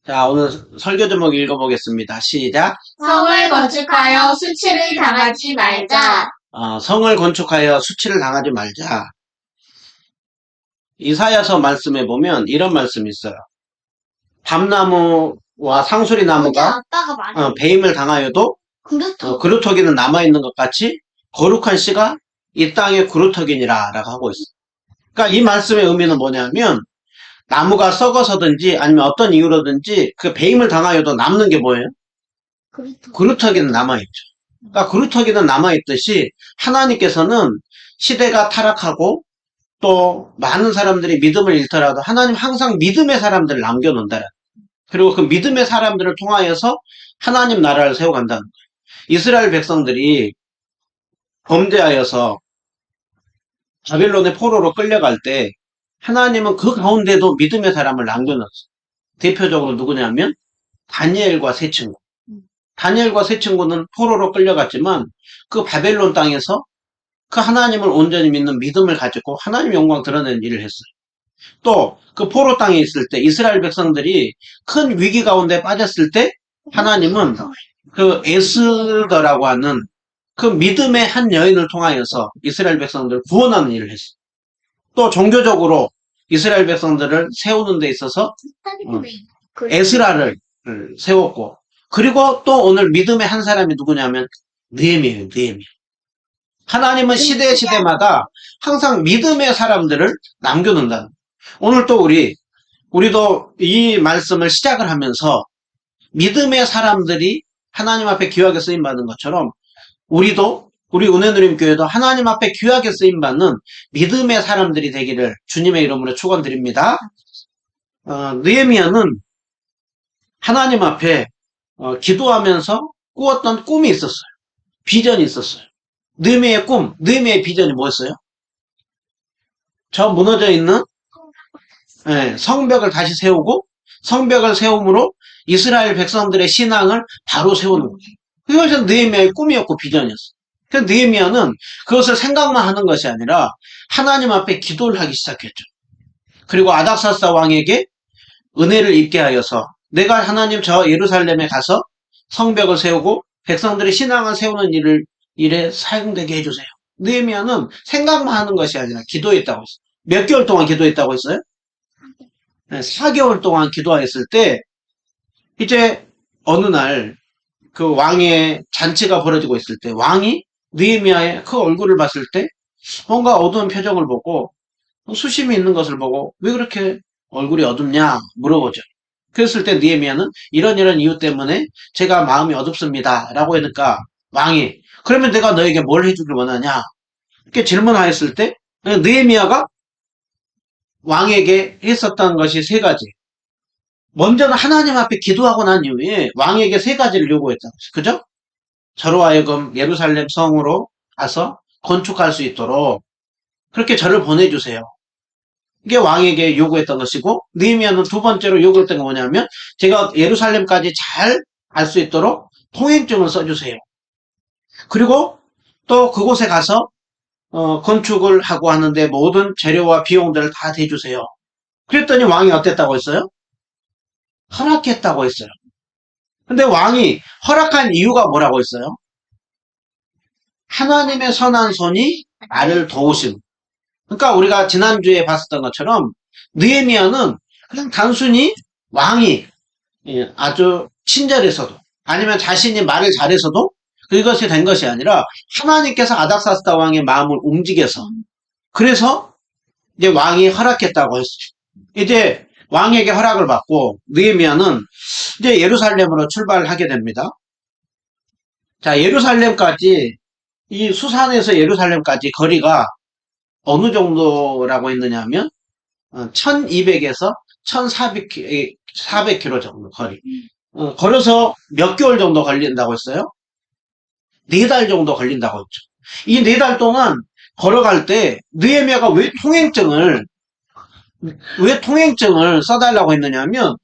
자, 오늘 설교 제목 읽어보겠습니다. 시작. 성을 건축하여 수치를 당하지 말자. 성을 건축하여 수치를 당하지 말자. 이사야서 말씀에 보면 이런 말씀이 있어요. 밤나무와 상수리 나무가 아빠가 말해. 배임을 당하여도 그루터기는 남아있는 것 같이 거룩한 씨가 이 땅의 그루터기니라 라고 하고 있어요. 그러니까 이 말씀의 의미는 뭐냐면 나무가 썩어서든지 아니면 어떤 이유로든지 그 배임을 당하여도 남는 게 뭐예요? 그루터기는 남아있죠. 그러니까 그루터기는 남아있듯이 하나님께서는 시대가 타락하고 또 많은 사람들이 믿음을 잃더라도 하나님 항상 믿음의 사람들을 남겨놓는다. 그리고 그 믿음의 사람들을 통하여서 하나님 나라를 세워간다는 거예요. 이스라엘 백성들이 범죄하여서 바벨론의 포로로 끌려갈 때 하나님은 그 가운데도 믿음의 사람을 남겨놨어요. 대표적으로 누구냐면 다니엘과 세 친구. 다니엘과 세 친구는 포로로 끌려갔지만 그 바벨론 땅에서 그 하나님을 온전히 믿는 믿음을 가지고 하나님 영광 드러내는 일을 했어요. 또 그 포로 땅에 있을 때 이스라엘 백성들이 큰 위기 가운데 빠졌을 때 하나님은 그 에스더라고 하는 그 믿음의 한 여인을 통하여서 이스라엘 백성들을 구원하는 일을 했어요. 또 종교적으로 이스라엘 백성들을 세우는 데 있어서 에스라를 세웠고, 그리고 또 오늘 믿음의 한 사람이 누구냐면 느헤미야예요. 느헤미야. 하나님은 시대마다 항상 믿음의 사람들을 남겨놓는다. 오늘 또 우리도 이 말씀을 시작을 하면서 믿음의 사람들이 하나님 앞에 귀하게 쓰임받는 것처럼 우리 은혜누림교회도 하나님 앞에 귀하게 쓰임받는 믿음의 사람들이 되기를 주님의 이름으로 축원드립니다. 느헤미야는 하나님 앞에 기도하면서 꾸었던 꿈이 있었어요. 비전이 있었어요. 느헤미야의 꿈, 느헤미야의 비전이 뭐였어요? 저 무너져 있는 성벽을 다시 세우고 성벽을 세움으로 이스라엘 백성들의 신앙을 바로 세우는 거예요. 그것이 느헤미야의 꿈이었고 비전이었어요. 그래서 느헤미야는 그것을 생각만 하는 것이 아니라 하나님 앞에 기도를 하기 시작했죠. 그리고 아닥사스다 왕에게 은혜를 입게 하여서 내가 하나님 저 예루살렘에 가서 성벽을 세우고 백성들의 신앙을 세우는 일에 사용되게 해주세요. 느헤미야는 생각만 하는 것이 아니라 기도했다고 했어요. 몇 개월 동안 기도했다고 했어요? 4개월 동안 기도했을 때 이제 어느 날 그 왕의 잔치가 벌어지고 있을 때 왕이 느헤미야의 그 얼굴을 봤을 때 뭔가 어두운 표정을 보고 수심이 있는 것을 보고 왜 그렇게 얼굴이 어둡냐 물어보죠. 그랬을 때 느헤미야는 이런 이유 때문에 제가 마음이 어둡습니다 라고 하니까 왕이 그러면 내가 너에게 뭘 해주길 원하냐 이렇게 질문하였을 때 느헤미야가 왕에게 했었던 것이 세 가지. 먼저는 하나님 앞에 기도하고 난 이후에 왕에게 세 가지를 요구했다고 했어요. 그죠? 저로 하여금 예루살렘 성으로 가서 건축할 수 있도록 그렇게 저를 보내주세요. 이게 왕에게 요구했던 것이고, 느헤미야는 두 번째로 요구했던 게 뭐냐면 제가 예루살렘까지 잘 갈 수 있도록 통행증을 써주세요. 그리고 또 그곳에 가서 건축을 하고 하는데 모든 재료와 비용들을 다 대주세요. 그랬더니 왕이 어땠다고 했어요? 허락했다고 했어요. 근데 왕이 허락한 이유가 뭐라고 했어요? 하나님의 선한 손이 나를 도우심. 그러니까 우리가 지난주에 봤었던 것처럼 느헤미야는 그냥 단순히 왕이 아주 친절해서도 아니면 자신이 말을 잘해서도 그것이 된 것이 아니라 하나님께서 아닥사스다 왕의 마음을 움직여서 그래서 이제 왕이 허락했다고 했어요. 이제 왕에게 허락을 받고 느헤미야는 이제 예루살렘으로 출발하게 됩니다. 자, 예루살렘까지 이 수산에서 예루살렘까지 거리가 어느 정도라고 했느냐 하면 1200에서 1400km 정도 거리. 걸어서 몇 개월 정도 걸린다고 했어요? 4달 정도 걸린다고 했죠. 이 4달 동안 걸어갈 때 느헤미야가 왜 통행증을 써달라고 했느냐 하면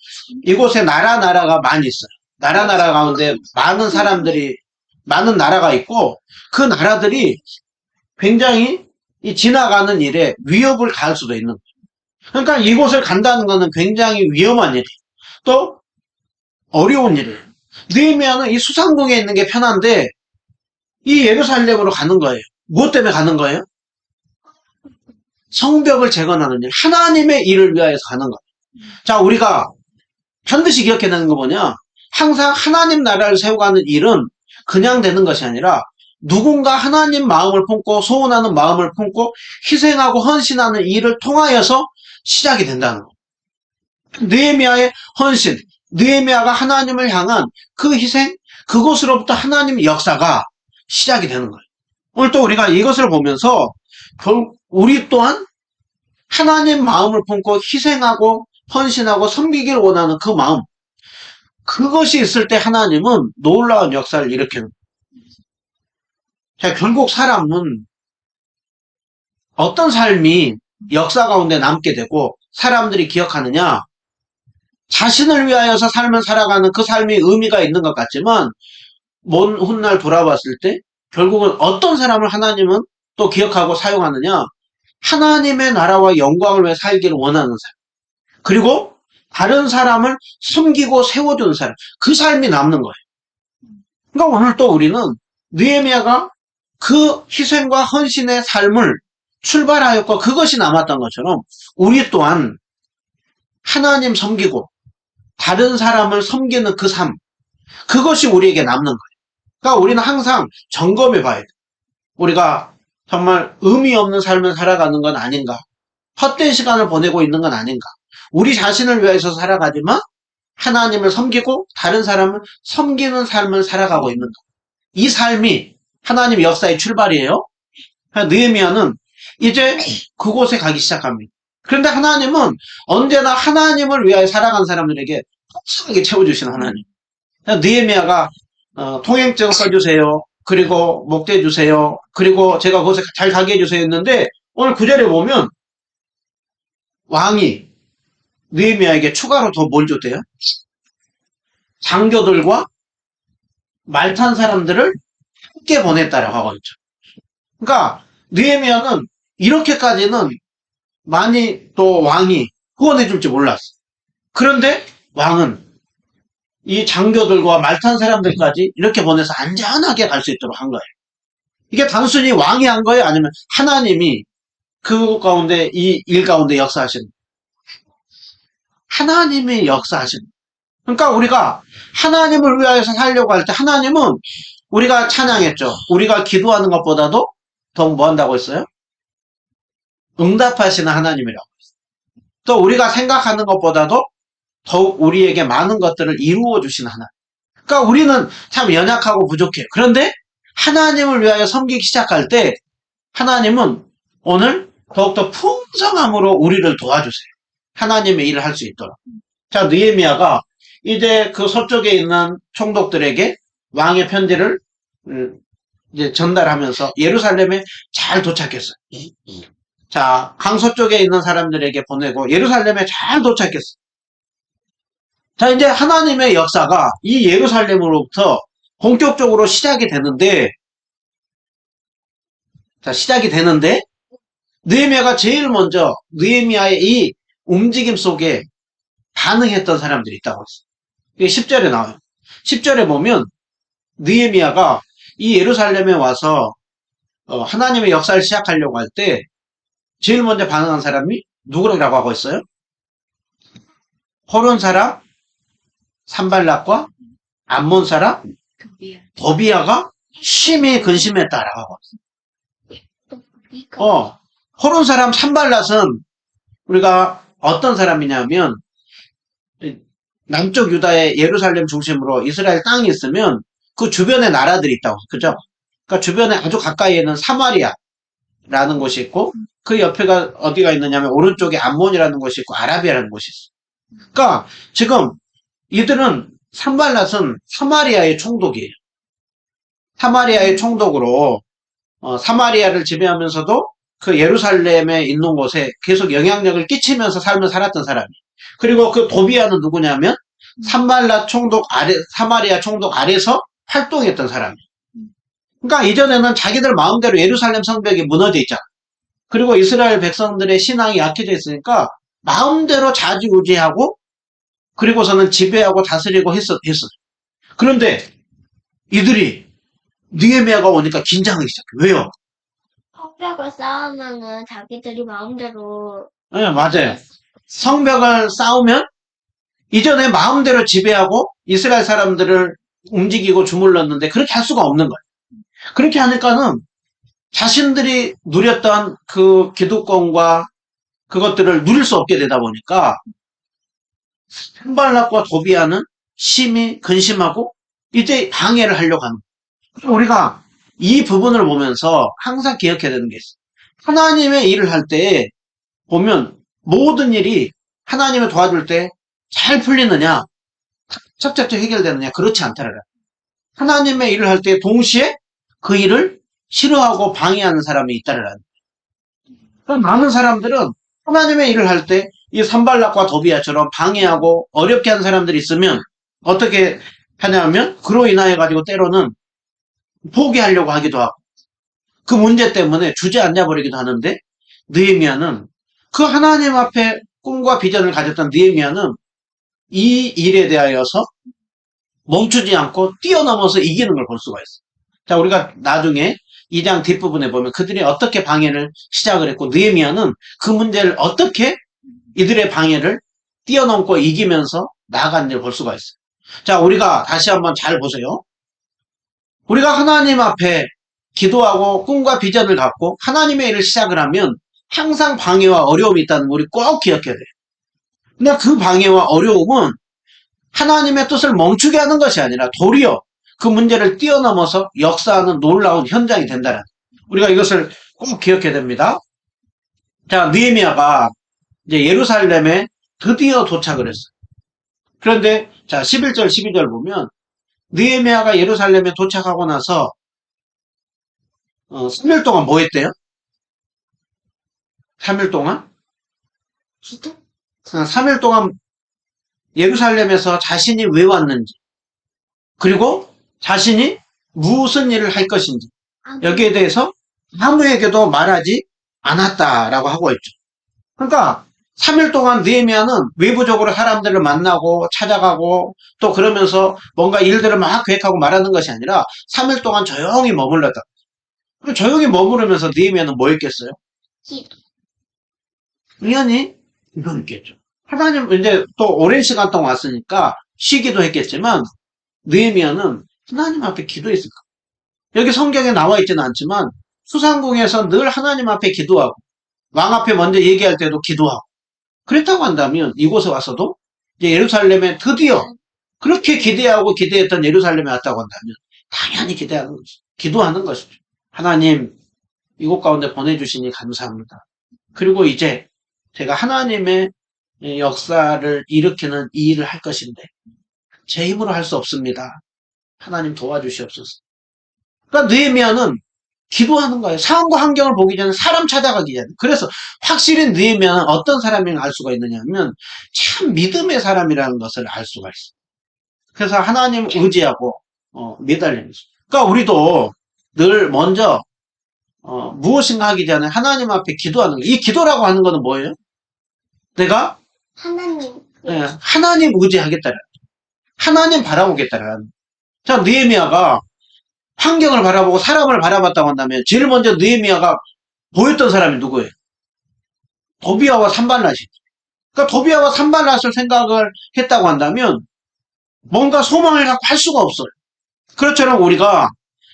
이곳에 나라가 많이 있어요. 나라 가운데 많은 나라가 있고 그 나라들이 굉장히 이 지나가는 일에 위협을 가할 수도 있는 거예요. 그러니까 이곳을 간다는 것은 굉장히 위험한 일이에요. 또 어려운 일이에요. 느헤미야는 이 수상궁에 있는 게 편한데 이 예루살렘으로 가는 거예요. 무엇 때문에 가는 거예요? 성벽을 재건하는 일, 하나님의 일을 위하여서 가는 거예요. 자, 우리가 반드시 기억해야 되는 거 뭐냐? 항상 하나님 나라를 세워가는 일은 그냥 되는 것이 아니라 누군가 하나님 마음을 품고 소원하는 마음을 품고 희생하고 헌신하는 일을 통하여서 시작이 된다는 거. 느헤미야의 헌신, 느헤미야가 하나님을 향한 그 희생, 그곳으로부터 하나님의 역사가 시작이 되는 거예요. 오늘 또 우리가 이것을 보면서 우리 또한 하나님 마음을 품고 희생하고 헌신하고 섬기기를 원하는 그 마음, 그것이 있을 때 하나님은 놀라운 역사를 일으키는 거예요. 자, 결국 사람은 어떤 삶이 역사 가운데 남게 되고 사람들이 기억하느냐? 자신을 위하여서 삶을 살아가는 그 삶이 의미가 있는 것 같지만 먼 훗날 돌아봤을 때 결국은 어떤 사람을 하나님은 또 기억하고 사용하느냐? 하나님의 나라와 영광을 위해 살기를 원하는 사람. 그리고 다른 사람을 섬기고 세워주는 사람. 그 삶이 남는 거예요. 그러니까 오늘 또 우리는 느헤미야가 그 희생과 헌신의 삶을 출발하였고 그것이 남았던 것처럼 우리 또한 하나님 섬기고 다른 사람을 섬기는 그 삶. 그것이 우리에게 남는 거예요. 그러니까 우리는 항상 점검해 봐야 돼요. 우리가 정말 의미 없는 삶을 살아가는 건 아닌가? 헛된 시간을 보내고 있는 건 아닌가? 우리 자신을 위해서 살아가지만 하나님을 섬기고 다른 사람을 섬기는 삶을 살아가고 있는가? 이 삶이 하나님의 역사의 출발이에요. 느헤미야는 이제 그곳에 가기 시작합니다. 그런데 하나님은 언제나 하나님을 위하여 살아간 사람들에게 풍성하게 채워주시는 하나님. 느헤미야가 통행증 써주세요. 그리고 목대 주세요. 그리고 제가 그곳에 잘 가게 해주세요 했는데 오늘 9절에 보면 왕이 느헤미야에게 추가로 더 뭘 줬대요? 장교들과 말 탄 사람들을 함께 보냈다라고 하고 있죠. 그러니까 느헤미야는 이렇게까지는 많이 또 왕이 후원해 줄지 몰랐어. 그런데 왕은 이 장교들과 말 탄 사람들까지 이렇게 보내서 안전하게 갈 수 있도록 한 거예요. 이게 단순히 왕이 한 거예요? 아니면 하나님이 그 가운데 이 일 가운데 역사하시는 거예요? 하나님의 역사하시는 거예요. 그러니까 우리가 하나님을 위하여서 살려고 할 때 하나님은 우리가 찬양했죠. 우리가 기도하는 것보다도 더욱 뭐 한다고 했어요? 응답하시는 하나님이라고 했어요. 또 우리가 생각하는 것보다도 더욱 우리에게 많은 것들을 이루어 주시는 하나님. 그러니까 우리는 참 연약하고 부족해요. 그런데 하나님을 위하여 섬기기 시작할 때 하나님은 오늘 더욱더 풍성함으로 우리를 도와주세요. 하나님의 일을 할 수 있도록. 자, 느헤미야가 이제 그 서쪽에 있는 총독들에게 왕의 편지를 이제 전달하면서 예루살렘에 잘 도착했어요. 자, 강서쪽에 있는 사람들에게 보내고 예루살렘에 잘 도착했어요. 자, 이제 하나님의 역사가 이 예루살렘으로부터 본격적으로 시작이 되는데, 느헤미야가 제일 먼저 느헤미야의 이 움직임 속에 반응했던 사람들이 있다고 했어요. 이게 10절에 나와요. 10절에 보면 느헤미야가 이 예루살렘에 와서 하나님의 역사를 시작하려고 할 때 제일 먼저 반응한 사람이 누구라고 하고 있어요? 호론 사람 산발락과 암몬 사람 도비야가 심히 근심했다라고 하고 있어요. 호론 사람 산발락은 우리가 어떤 사람이냐면 남쪽 유다의 예루살렘 중심으로 이스라엘 땅이 있으면 그 주변에 나라들이 있다고. 그죠? 그러니까 주변에 아주 가까이에는 사마리아라는 곳이 있고 그 옆에가 어디가 있느냐면 오른쪽에 암몬이라는 곳이 있고 아라비아라는 곳이 있어. 그러니까 지금 이들은 산발랏은 사마리아의 총독이에요. 사마리아의 총독으로 사마리아를 지배하면서도 그 예루살렘에 있는 곳에 계속 영향력을 끼치면서 삶을 살았던 사람이에요. 그리고 그 도비야는 누구냐면 산발랏 총독 아래, 사마리아 총독 아래서 활동했던 사람이에요. 그러니까 이전에는 자기들 마음대로 예루살렘 성벽이 무너져 있잖아. 그리고 이스라엘 백성들의 신앙이 약해져 있으니까 마음대로 좌지우지하고 그리고서는 지배하고 다스리고 했어. 그런데 이들이 느헤미야가 오니까 긴장하기 시작해. 왜요? 성벽을 쌓으면은 자기들이 마음대로 네, 맞아요. 성벽을 쌓으면 이전에 마음대로 지배하고 이스라엘 사람들을 움직이고 주물렀는데 그렇게 할 수가 없는 거예요. 그렇게 하니까는 자신들이 누렸던 그 기득권과 그것들을 누릴 수 없게 되다 보니까 산발락과 도비아는 심히 근심하고 이제 방해를 하려고 하는 거예요. 우리가 이 부분을 보면서 항상 기억해야 되는 게 있어요. 하나님의 일을 할 때 보면 모든 일이 하나님을 도와줄 때 잘 풀리느냐, 착착착 해결되느냐, 그렇지 않다라. 하나님의 일을 할 때 동시에 그 일을 싫어하고 방해하는 사람이 있다라. 많은 사람들은 하나님의 일을 할 때 이 산발락과 도비아처럼 방해하고 어렵게 하는 사람들이 있으면 어떻게 하냐면 그로 인하여 가지고 때로는 포기하려고 하기도 하고 그 문제 때문에 주저앉아 버리기도 하는데 느헤미야는 그 하나님 앞에 꿈과 비전을 가졌던 느헤미야는 이 일에 대하여서 멈추지 않고 뛰어넘어서 이기는 걸 볼 수가 있어요. 자, 우리가 나중에 2장 뒷부분에 보면 그들이 어떻게 방해를 시작을 했고 느헤미야는 그 문제를 어떻게 이들의 방해를 뛰어넘고 이기면서 나아간지를 볼 수가 있어요. 자, 우리가 다시 한번 잘 보세요. 우리가 하나님 앞에 기도하고 꿈과 비전을 갖고 하나님의 일을 시작을 하면 항상 방해와 어려움이 있다는 걸 우리 꼭 기억해야 돼요. 근데 그 방해와 어려움은 하나님의 뜻을 멈추게 하는 것이 아니라 도리어 그 문제를 뛰어넘어서 역사하는 놀라운 현장이 된다는 우리가 이것을 꼭 기억해야 됩니다. 자, 느헤미야가 이제 예루살렘에 드디어 도착을 했어요. 그런데 자 11절 12절 보면 느헤미야가 예루살렘에 도착하고 나서 3일 동안 뭐 했대요? 3일 동안? 기도? 3일 동안 예루살렘에서 자신이 왜 왔는지 그리고 자신이 무슨 일을 할 것인지 여기에 대해서 아무에게도 말하지 않았다라고 하고 있죠. 그러니까 3일 동안 느헤미야는 외부적으로 사람들을 만나고 찾아가고 또 그러면서 뭔가 일들을 막 계획하고 말하는 것이 아니라 3일 동안 조용히 머물렀다. 그리고 조용히 머무르면서 느헤미야는 뭐 했겠어요? 기도. 당연히 기도했겠죠. 하나님 이제 또 오랜 시간 동안 왔으니까 쉬기도 했겠지만 느헤미야는 하나님 앞에 기도했을 거예요. 여기 성경에 나와 있지는 않지만 수상궁에서 늘 하나님 앞에 기도하고 왕 앞에 먼저 얘기할 때도 기도하고 그랬다고 한다면 이곳에 와서도 이제 예루살렘에 드디어 그렇게 기대하고 기대했던 예루살렘에 왔다고 한다면 당연히 기대하는 것이죠. 기도하는 것이죠. 하나님 이곳 가운데 보내주시니 감사합니다. 그리고 이제 제가 하나님의 역사를 일으키는 이 일을 할 것인데 제 힘으로 할 수 없습니다. 하나님 도와주시옵소서. 그러니까 느헤미야는 기도하는 거예요. 상황과 환경을 보기 전에 사람 찾아가기 전에. 그래서 확실히 느헤미야는 어떤 사람인가 알 수가 있느냐 하면 참 믿음의 사람이라는 것을 알 수가 있어요. 그래서 하나님 의지하고 매달리는 거죠. 그러니까 우리도 늘 먼저 무엇인가 하기 전에 하나님 앞에 기도하는 거예요. 이 기도라고 하는 거는 뭐예요? 내가 하나님. 하나님 의지하겠다라. 하나님 바라보겠다라는. 자, 느헤미야가 환경을 바라보고 사람을 바라봤다고 한다면 제일 먼저 느헤미야가 보였던 사람이 누구예요? 도비아와 산발랏이죠. 그러니까 도비아와 산발랏을 생각을 했다고 한다면 뭔가 소망을 갖고 할 수가 없어요. 그렇처럼 우리가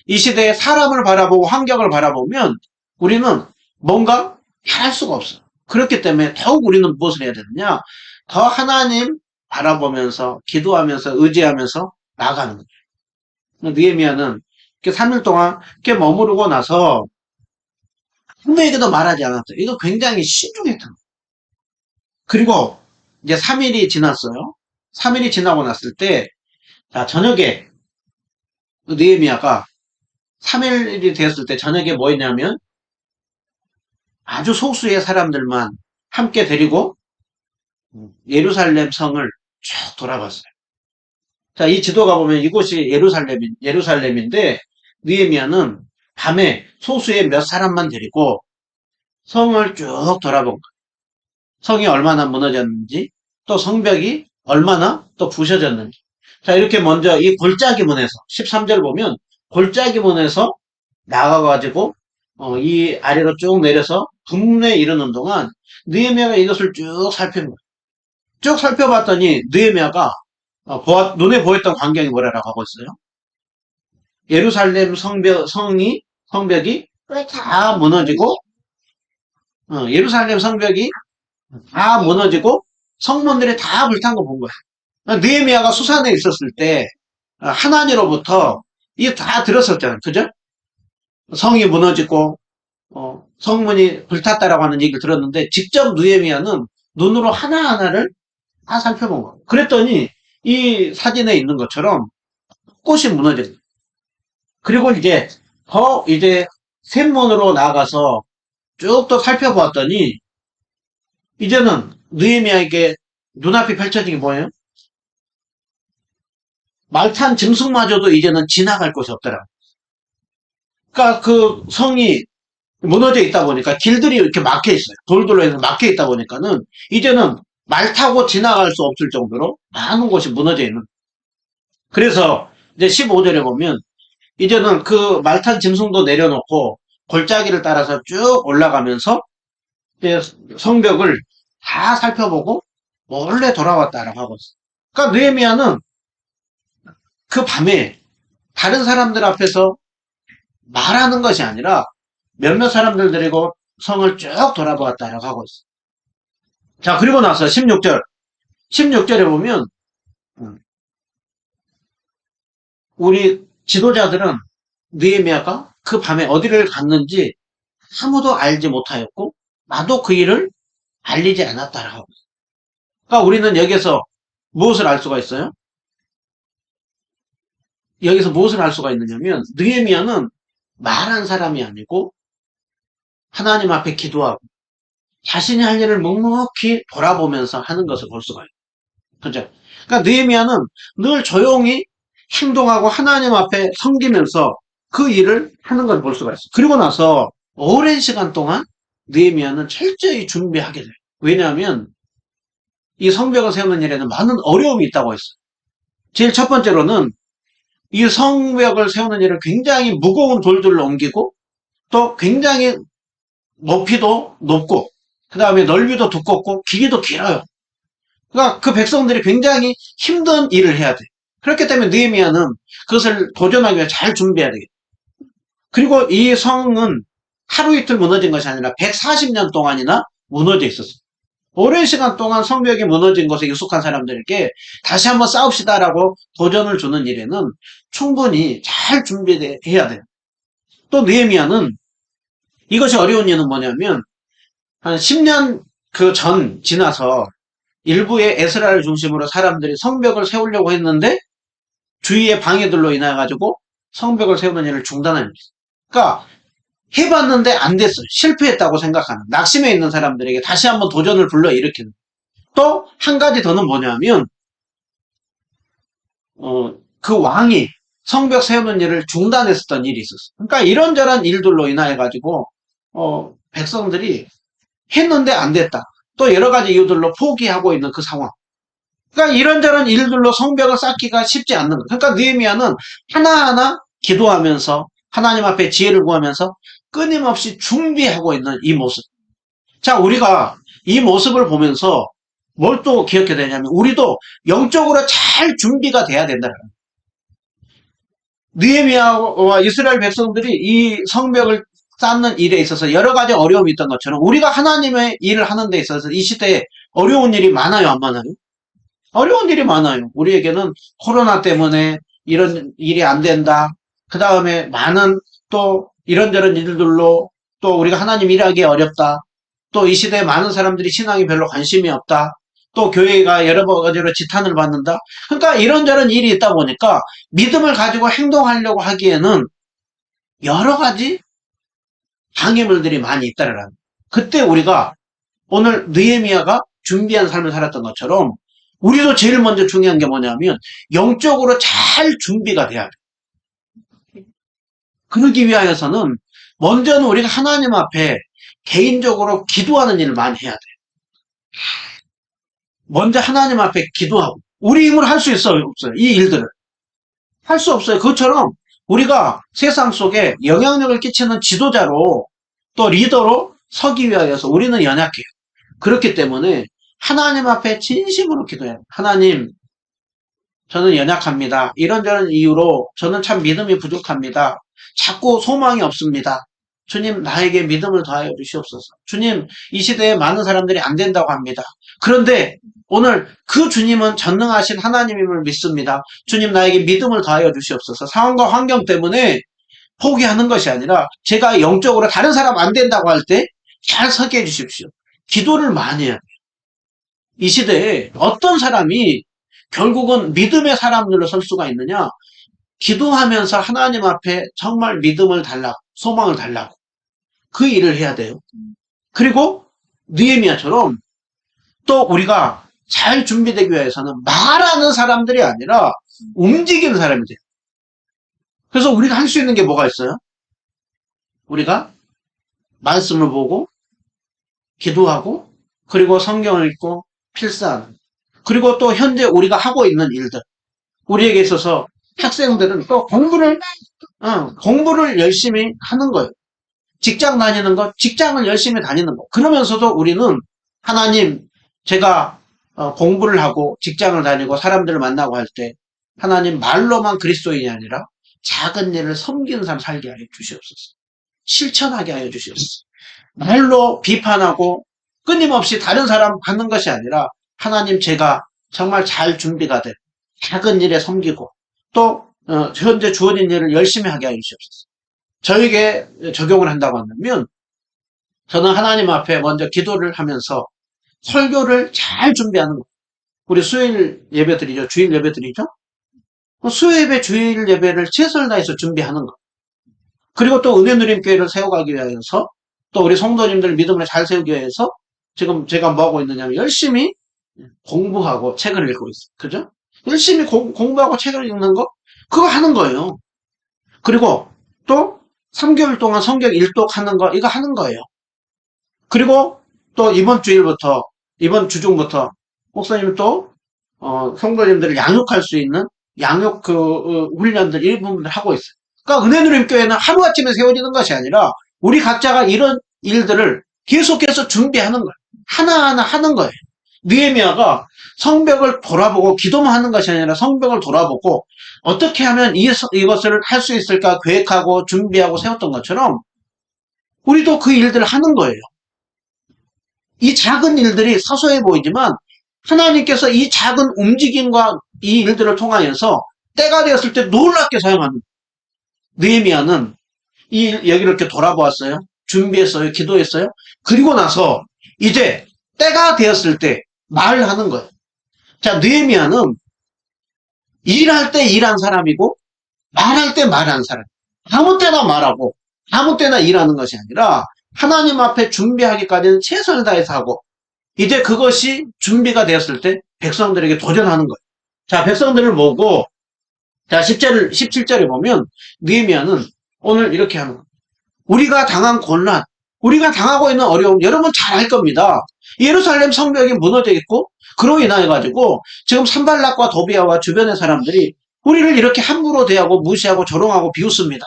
이 시대에 사람을 바라보고 환경을 바라보면 우리는 뭔가 잘할 수가 없어요. 그렇기 때문에 더욱 우리는 무엇을 해야 되느냐? 더 하나님 바라보면서 기도하면서 의지하면서 나아가는 거예요. 느헤미야는 3일 동안 이렇게 머무르고 나서 아무에게도 말하지 않았어요. 이거 굉장히 신중했던 거예요. 그리고 이제 3일이 지났어요. 3일이 지나고 났을 때 자, 저녁에 느헤미야가 3일이 되었을 때 저녁에 뭐 했냐면 아주 소수의 사람들만 함께 데리고 예루살렘 성을 쭉 돌아봤어요. 자, 이 지도가 보면 이곳이 예루살렘인데 느헤미야는 밤에 소수의 몇 사람만 데리고 성을 쭉 돌아본 거예요. 성이 얼마나 무너졌는지 또 성벽이 얼마나 또 부셔졌는지. 자, 이렇게 먼저 이 골짜기문에서 13절 보면 골짜기문에서 나가가지고 이 아래로 쭉 내려서 북문에 이르는 동안 느헤미야가 이것을 쭉 살펴본 거예요. 쭉 살펴봤더니 느헤미야가 눈에 보였던 광경이 뭐라고 하고 있어요? 예루살렘 성벽이 왜 다 무너지고 예루살렘 성벽이 다 무너지고 성문들이 다 불탄 거 본 거야. 느헤미야가 수산에 있었을 때 하나님으로부터 이게 다 들었었잖아요. 그죠? 성이 무너지고 성문이 불탔다라고 하는 얘기를 들었는데 직접 느헤미야는 눈으로 하나하나를 다 살펴본 거예요. 그랬더니 이 사진에 있는 것처럼 꽃이 무너진 거예요. 그리고 이제 샘문으로 나가서 쭉 또 살펴보았더니 이제는 느헤미야에게 눈앞이 펼쳐진 게 뭐예요? 말탄 짐승마저도 이제는 지나갈 곳이 없더라. 그러니까 그 성이 무너져 있다 보니까 길들이 이렇게 막혀 있어요. 돌돌로 해서 막혀 있다 보니까는 이제는 말 타고 지나갈 수 없을 정도로 많은 곳이 무너져 있는. 그래서 이제 15절에 보면 이제는 그 말탄 짐승도 내려놓고 골짜기를 따라서 쭉 올라가면서 이제 성벽을 다 살펴보고 몰래 돌아왔다라고 하고 있어요. 그러니까 느헤미야는 그 밤에 다른 사람들 앞에서 말하는 것이 아니라 몇몇 사람들 데리고 성을 쭉 돌아보았다라고 하고 있어요. 자, 그리고 나서 16절. 16절에 보면, 우리 지도자들은 느헤미야가 그 밤에 어디를 갔는지 아무도 알지 못하였고, 나도 그 일을 알리지 않았다라고 하고 있어요. 그러니까 우리는 여기서 무엇을 알 수가 있어요? 여기서 무엇을 알 수가 있느냐면, 느헤미야는 말한 사람이 아니고, 하나님 앞에 기도하고, 자신이 할 일을 묵묵히 돌아보면서 하는 것을 볼 수가 있어요. 그죠? 그러니까 느헤미야는 늘 조용히 행동하고 하나님 앞에 섬기면서 그 일을 하는 걸 볼 수가 있어요. 그리고 나서 오랜 시간 동안 느헤미야는 철저히 준비하게 돼요. 왜냐하면 이 성벽을 세우는 일에는 많은 어려움이 있다고 했어요. 제일 첫 번째로는 이 성벽을 세우는 일을 굉장히 무거운 돌들로 옮기고 또 굉장히 높이도 높고 그 다음에 넓이도 두껍고 길이도 길어요. 그러니까 그 백성들이 굉장히 힘든 일을 해야 돼. 그렇기 때문에 느헤미야는 그것을 도전하기 위해 잘 준비해야 되겠다. 그리고 이 성은 하루 이틀 무너진 것이 아니라 140년 동안이나 무너져 있었어요. 오랜 시간 동안 성벽이 무너진 것에 익숙한 사람들에게 다시 한번 싸웁시다라고 도전을 주는 일에는 충분히 잘 준비해야 돼요. 또 느헤미야는 이것이 어려운 이유는 뭐냐면 한 10년 그 전 지나서 일부의 에스라를 중심으로 사람들이 성벽을 세우려고 했는데 주위의 방해들로 인해 가지고 성벽을 세우는 일을 중단한 거예요. 그러니까 해봤는데 안 됐어요. 실패했다고 생각하는 낙심해 있는 사람들에게 다시 한번 도전을 불러일으키는. 또 한 가지 더는 뭐냐면 그 왕이 성벽 세우는 일을 중단했었던 일이 있었어요. 그러니까 이런저런 일들로 인해 가지고 백성들이 했는데 안 됐다. 또 여러 가지 이유들로 포기하고 있는 그 상황. 그러니까 이런저런 일들로 성벽을 쌓기가 쉽지 않는 거예요. 그러니까 느헤미야는 하나하나 기도하면서 하나님 앞에 지혜를 구하면서 끊임없이 준비하고 있는 이 모습. 자, 우리가 이 모습을 보면서 뭘 또 기억해야 되냐면 우리도 영적으로 잘 준비가 돼야 된다는 거예요. 느헤미야와 이스라엘 백성들이 이 성벽을 쌓는 일에 있어서 여러 가지 어려움이 있던 것처럼 우리가 하나님의 일을 하는 데 있어서 이 시대에 어려운 일이 많아요, 안 많아요? 어려운 일이 많아요. 우리에게는 코로나 때문에 이런 일이 안 된다. 그 다음에 많은 또 이런저런 일들로 또 우리가 하나님 일하기 어렵다. 또 이 시대에 많은 사람들이 신앙이 별로 관심이 없다. 또 교회가 여러 가지로 지탄을 받는다. 그러니까 이런저런 일이 있다 보니까 믿음을 가지고 행동하려고 하기에는 여러 가지 방해물들이 많이 있다라는 거예요. 그때 우리가 오늘 느헤미야가 준비한 삶을 살았던 것처럼 우리도 제일 먼저 중요한 게 뭐냐면 영적으로 잘 준비가 돼야 돼요. 그러기 위하여서는 먼저는 우리가 하나님 앞에 개인적으로 기도하는 일을 많이 해야 돼요. 먼저 하나님 앞에 기도하고, 우리 힘으로 할 수 있어요, 없어요? 이 일들을. 할 수 없어요. 그것처럼 우리가 세상 속에 영향력을 끼치는 지도자로 또 리더로 서기 위하여서 우리는 연약해요. 그렇기 때문에 하나님 앞에 진심으로 기도해요. 하나님, 저는 연약합니다. 이런저런 이유로 저는 참 믿음이 부족합니다. 자꾸 소망이 없습니다. 주님, 나에게 믿음을 더하여 주시옵소서. 주님, 이 시대에 많은 사람들이 안 된다고 합니다. 그런데 오늘 그 주님은 전능하신 하나님임을 믿습니다. 주님, 나에게 믿음을 더하여 주시옵소서. 상황과 환경 때문에 포기하는 것이 아니라 제가 영적으로 다른 사람 안 된다고 할 때 잘 서게 해 주십시오. 기도를 많이 해요. 이 시대에 어떤 사람이 결국은 믿음의 사람들로 설 수가 있느냐? 기도하면서 하나님 앞에 정말 믿음을 달라고, 소망을 달라고. 그 일을 해야 돼요. 그리고 느헤미야처럼 또 우리가 잘 준비되기 위해서는 말하는 사람들이 아니라 움직이는 사람이 돼요. 그래서 우리가 할 수 있는 게 뭐가 있어요? 우리가 말씀을 보고 기도하고 그리고 성경을 읽고 필사하는, 그리고 또 현재 우리가 하고 있는 일들, 우리에게 있어서 학생들은 또 공부를 열심히 하는 거예요. 직장 다니는 거, 직장을 열심히 다니는 거. 그러면서도 우리는 하나님, 제가 공부를 하고 직장을 다니고 사람들을 만나고 할 때 하나님, 말로만 그리스도인이 아니라 작은 일을 섬기는 사람 살게 하여 주시옵소서. 실천하게 하여 주시옵소서. 말로 비판하고 끊임없이 다른 사람 받는 것이 아니라 하나님, 제가 정말 잘 준비가 된 작은 일에 섬기고 또 현재 주어진 일을 열심히 하게 하여 주시옵소서. 저에게 적용을 한다고 하면 저는 하나님 앞에 먼저 기도를 하면서 설교를 잘 준비하는 거예요. 우리 수요일 예배 드리죠. 주일 예배 드리죠. 수요 예배, 주일 예배를 최선을 다해서 준비하는 거. 그리고 또 은혜 누림 교회를 세워가기 위해서 또 우리 성도님들 믿음을 잘 세우기 위해서 지금 제가 뭐 하고 있느냐면 열심히 공부하고 책을 읽고 있어요. 그죠? 열심히 공부하고 책을 읽는 거, 그거 하는 거예요. 그리고 또 3개월 동안 성경 일독하는 거, 이거 하는 거예요. 그리고 또 이번 주일부터, 이번 주중부터 목사님 또 성도님들을 양육할 수 있는 양육 훈련들, 일부분들 하고 있어요. 그러니까 은혜 누림 교회는 하루아침에 세워지는 것이 아니라 우리 각자가 이런 일들을 계속해서 준비하는 거예요. 하나하나 하는 거예요. 느헤미야가 성벽을 돌아보고 기도만 하는 것이 아니라 성벽을 돌아보고 어떻게 하면 이것을 할 수 있을까 계획하고 준비하고 세웠던 것처럼 우리도 그 일들을 하는 거예요. 이 작은 일들이 사소해 보이지만 하나님께서 이 작은 움직임과 이 일들을 통하여서 때가 되었을 때 놀랍게 사용하는 거예요. 느헤미야는 여기를 이렇게 돌아보았어요. 준비했어요. 기도했어요. 그리고 나서 이제 때가 되었을 때 말하는 거예요. 자, 느헤미야는 일할 때 일한 사람이고 말할 때 말하는 사람. 아무 때나 말하고 아무 때나 일하는 것이 아니라 하나님 앞에 준비하기까지는 최선을 다해서 하고 이제 그것이 준비가 되었을 때 백성들에게 도전하는 거예요. 자, 백성들을 보고 자, 17절에 보면 느헤미야는 오늘 이렇게 하는 거예요. 우리가 당한 곤란, 우리가 당하고 있는 어려움 여러분 잘 알 겁니다. 예루살렘 성벽이 무너져 있고 그로 인하여 가지고 지금 산발락과 도비아와 주변의 사람들이 우리를 이렇게 함부로 대하고 무시하고 조롱하고 비웃습니다.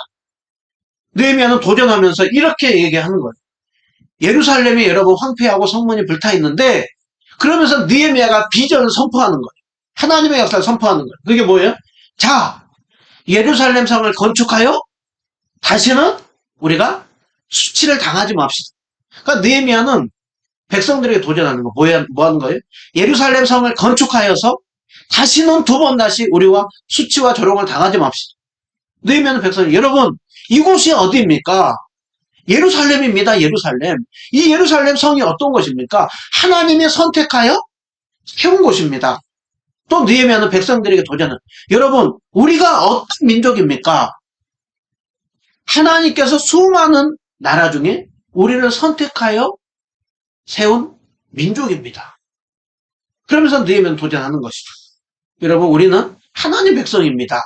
느헤미야는 도전하면서 이렇게 얘기하는 거예요. 예루살렘이 여러분 황폐하고 성문이 불타 있는데 그러면서 느헤미야가 비전을 선포하는 거예요. 하나님의 역사를 선포하는 거예요. 그게 뭐예요? 자, 예루살렘 성을 건축하여 다시는 우리가 수치를 당하지 맙시다. 그러니까 느헤미야는 백성들에게 도전하는 거, 뭐 하는 거예요? 예루살렘 성을 건축하여서 다시는 두 번 다시 우리와 수치와 조롱을 당하지 맙시다. 느헤미야는 백성들, 여러분, 이곳이 어디입니까? 예루살렘입니다, 예루살렘. 이 예루살렘 성이 어떤 곳입니까? 하나님이 선택하여 세운 곳입니다. 또 느헤미야는 백성들에게 도전을, 여러분, 우리가 어떤 민족입니까? 하나님께서 수많은 나라 중에 우리를 선택하여 세운 민족입니다. 그러면서 느헤미야는 도전하는 것이죠. 여러분, 우리는 하나님 백성입니다.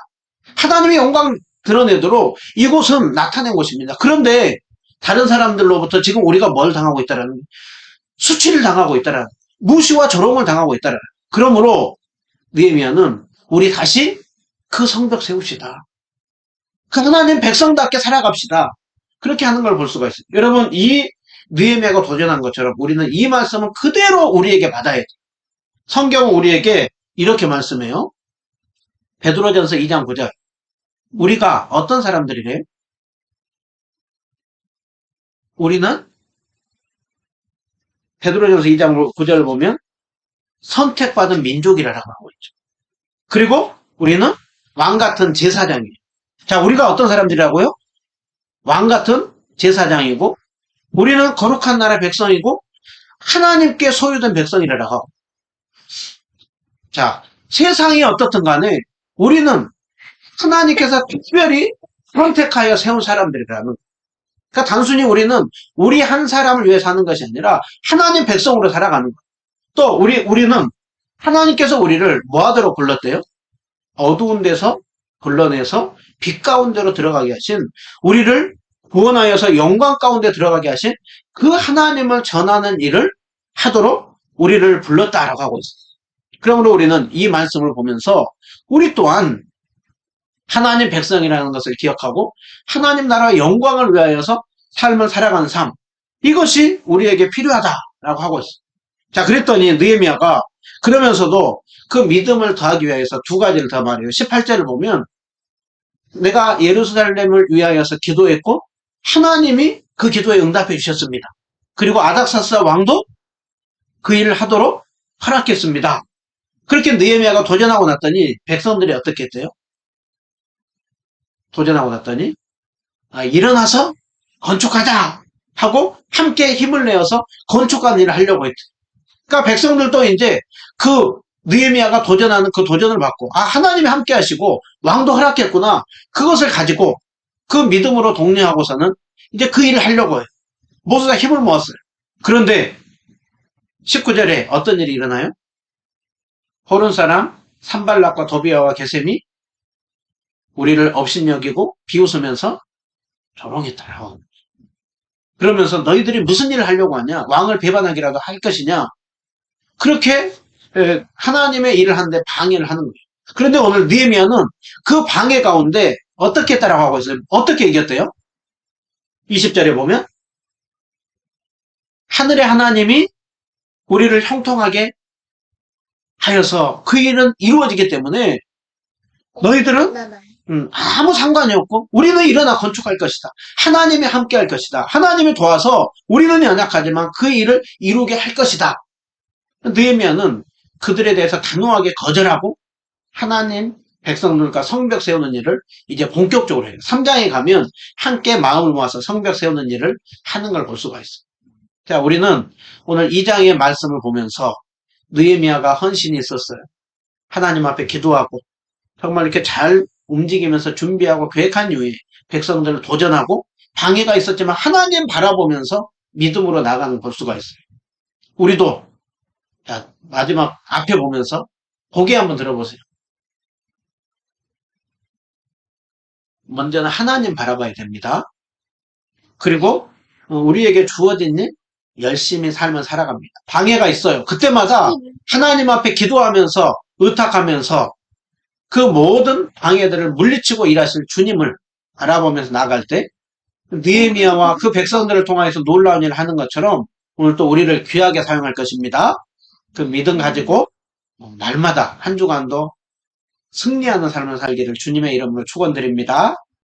하나님의 영광 드러내도록 이곳은 나타낸 곳입니다. 그런데 다른 사람들로부터 지금 우리가 뭘 당하고 있다라는, 수치를 당하고 있다라는, 무시와 조롱을 당하고 있다라. 그러므로 느헤미야는 우리 다시 그 성벽 세웁시다. 그 하나님 백성답게 살아갑시다. 그렇게 하는 걸 볼 수가 있어요. 여러분, 이 느헤미야가 도전한 것처럼 우리는 이 말씀은 그대로 우리에게 받아야 돼요. 성경은 우리에게 이렇게 말씀해요. 베드로전서 2장 9절. 우리가 어떤 사람들이래요? 우리는 베드로전서 2장 9절을 보면 선택받은 민족이라고 하고 있죠. 그리고 우리는 왕같은 제사장이에요. 자, 우리가 어떤 사람들이라고요? 왕같은 제사장이고 우리는 거룩한 나라 백성이고 하나님께 소유된 백성이라고 하고. 자, 세상이 어떻든 간에 우리는 하나님께서 특별히 선택하여 세운 사람들이라는. 그러니까 단순히 우리는 우리 한 사람을 위해 사는 것이 아니라 하나님 백성으로 살아가는 거예요. 또 우리는 하나님께서 우리를 뭐 하도록 불렀대요? 어두운 데서 불러내서 빛 가운데로 들어가게 하신, 우리를 구원하여서 영광 가운데 들어가게 하신 그 하나님을 전하는 일을 하도록 우리를 불렀다라고 하고 있어요. 그러므로 우리는 이 말씀을 보면서 우리 또한 하나님 백성이라는 것을 기억하고 하나님 나라의 영광을 위하여서 삶을 살아가는 삶, 이것이 우리에게 필요하다라고 하고 있어요. 자, 그랬더니 느헤미야가 그러면서도 그 믿음을 더하기 위해서 두 가지를 더 말해요. 18절을 보면 내가 예루살렘을 위하여서 기도했고 하나님이 그 기도에 응답해 주셨습니다. 그리고 아닥사스다 왕도 그 일을 하도록 허락했습니다. 그렇게 느헤미야가 도전하고 났더니 백성들이 어떻게 했대요? 도전하고 났더니 일어나서 건축하자 하고 함께 힘을 내어서 건축하는 일을 하려고 했대. 그러니까 백성들도 이제 그 느헤미야가 도전하는 그 도전을 받고 하나님이 함께 하시고 왕도 허락했구나. 그것을 가지고 그 믿음으로 독려하고서는 이제 그 일을 하려고 해요. 모두 다 힘을 모았어요. 그런데 19절에 어떤 일이 일어나요? 호른 사람 산발락과 도비아와 게셈이 우리를 업신여기고 비웃으면서 조롱했더라. 그러면서 너희들이 무슨 일을 하려고 하냐? 왕을 배반하기라도 할 것이냐? 그렇게 하나님의 일을 하는데 방해를 하는 거예요. 그런데 오늘 느헤미야는 그 방해 가운데 어떻게 했다라고 하고 있어요? 어떻게 이겼대요? 20절에 보면 하늘의 하나님이 우리를 형통하게 하여서 그 일은 이루어지기 때문에 너희들은 아무 상관이 없고 우리는 일어나 건축할 것이다. 하나님이 함께 할 것이다. 하나님이 도와서 우리는 연약하지만 그 일을 이루게 할 것이다. 느헤미야는 그들에 대해서 단호하게 거절하고 하나님 백성들과 성벽 세우는 일을 이제 본격적으로 해요. 3장에 가면 함께 마음을 모아서 성벽 세우는 일을 하는 걸 볼 수가 있어요. 자, 우리는 오늘 2장의 말씀을 보면서 느헤미야가 헌신이 있었어요. 하나님 앞에 기도하고 정말 이렇게 잘 움직이면서 준비하고 계획한 이후에 백성들을 도전하고 방해가 있었지만 하나님 바라보면서 믿음으로 나가는 걸 볼 수가 있어요. 우리도 자, 마지막 앞에 보면서 고개 한번 들어보세요. 먼저는 하나님 바라봐야 됩니다. 그리고 우리에게 주어진 일 열심히 삶을 살아갑니다. 방해가 있어요. 그때마다 하나님 앞에 기도하면서 의탁하면서 그 모든 방해들을 물리치고 일하실 주님을 바라보면서 나갈 때 느헤미야와 그 백성들을 통해서 놀라운 일을 하는 것처럼 오늘 또 우리를 귀하게 사용할 것입니다. 그 믿음 가지고 날마다 한 주간도 승리하는 삶을 살기를 주님의 이름으로 축원드립니다.